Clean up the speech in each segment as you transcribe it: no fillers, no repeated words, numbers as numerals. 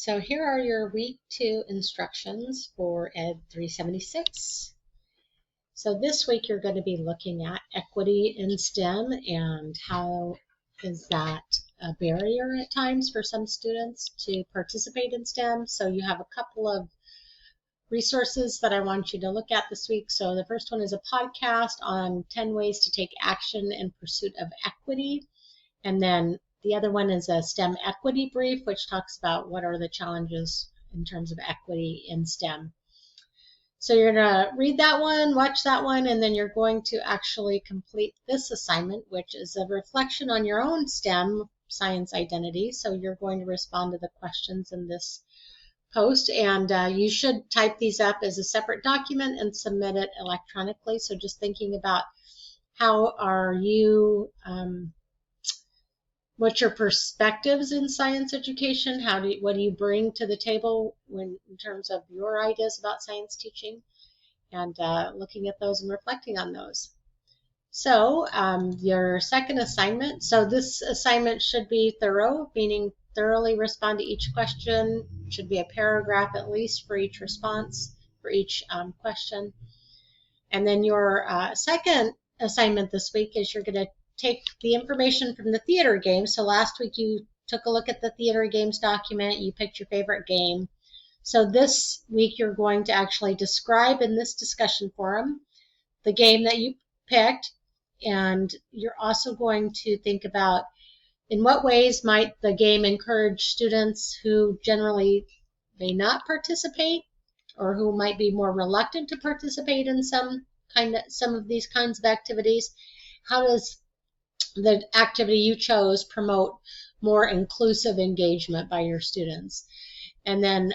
So here are your week 2 instructions for ED376. So this week you're going to be looking at equity in STEM and how is that a barrier at times for some students to participate in STEM. So you have a couple of resources that I want you to look at this week. So the first one is a podcast on 10 ways to take action in pursuit of equity. And then the other one is a STEM equity brief, which talks about what are the challenges in terms of equity in STEM. So you're going to read that one, watch that one, and then you're going to actually complete this assignment, which is a reflection on your own STEM science identity. So you're going to respond to the questions in this post, and you should type these up as a separate document and submit it electronically. So just thinking about how are you what's your perspectives in science education? What do you bring to the table in terms of your ideas about science teaching? And looking at those and reflecting on those. So your second assignment. So this assignment should be thorough, meaning thoroughly respond to each question. It should be a paragraph at least for each response, for each question. And then your second assignment this week is you're going to take the information from the theater game. So last week you took a look at the theater games document, you picked your favorite game. So this week you're going to actually describe in this discussion forum the game that you picked, and you're also going to think about in what ways might the game encourage students who generally may not participate or who might be more reluctant to participate in some of these kinds of activities. How does the activity you chose promote more inclusive engagement by your students? And then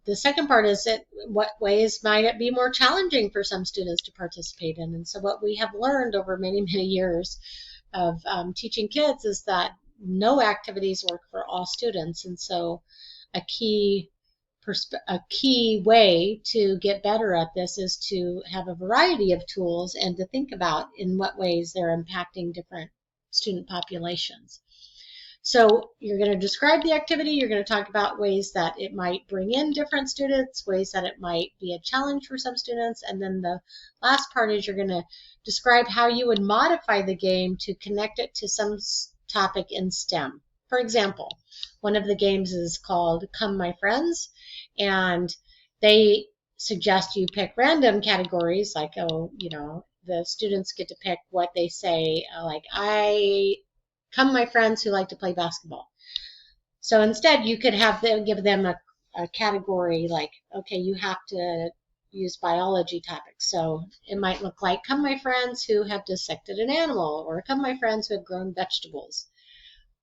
the second part is what ways might it be more challenging for some students to participate in? And so what we have learned over many, many years of teaching kids is that no activities work for all students. And so a key way to get better at this is to have a variety of tools and to think about in what ways they're impacting different student populations. So you're going to describe the activity, you're going to talk about ways that it might bring in different students, ways that it might be a challenge for some students, and then the last part is you're going to describe how you would modify the game to connect it to some topic in STEM. For example, one of the games is called Come My Friends, and they suggest you pick random categories like, the students get to pick what they say, like, I come my friends who like to play basketball. So instead, you could give them a category like, okay, you have to use biology topics. So it might look like, come my friends who have dissected an animal, or come my friends who have grown vegetables.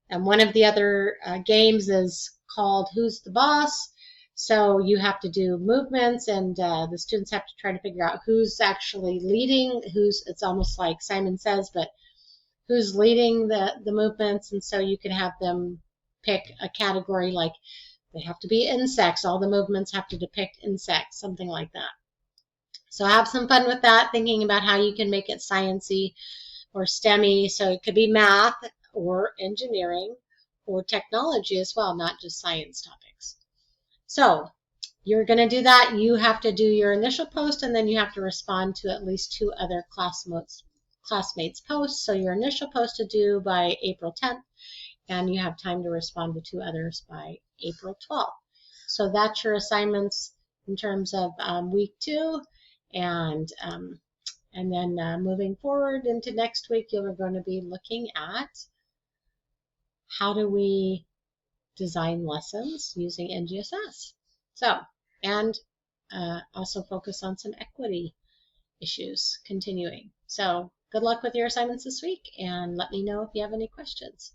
And one of the other games is called Who's the Boss? So you have to do movements, and the students have to try to figure out who's actually leading, it's almost like Simon Says, but who's leading the movements. And so you could have them pick a category like they have to be insects. All the movements have to depict insects, something like that. So have some fun with that, thinking about how you can make it sciencey or STEMmy. So it could be math or engineering or technology as well, not just science topics. So you're going to do that. You have to do your initial post, and then you have to respond to at least 2 other classmates' posts. So your initial post to do by April 10th, and you have time to respond to 2 others by April 12th. So that's your assignments in terms of week 2, and then moving forward into next week, you're going to be looking at how do we design lessons using NGSS. So, and also focus on some equity issues continuing. So good luck with your assignments this week, and let me know if you have any questions.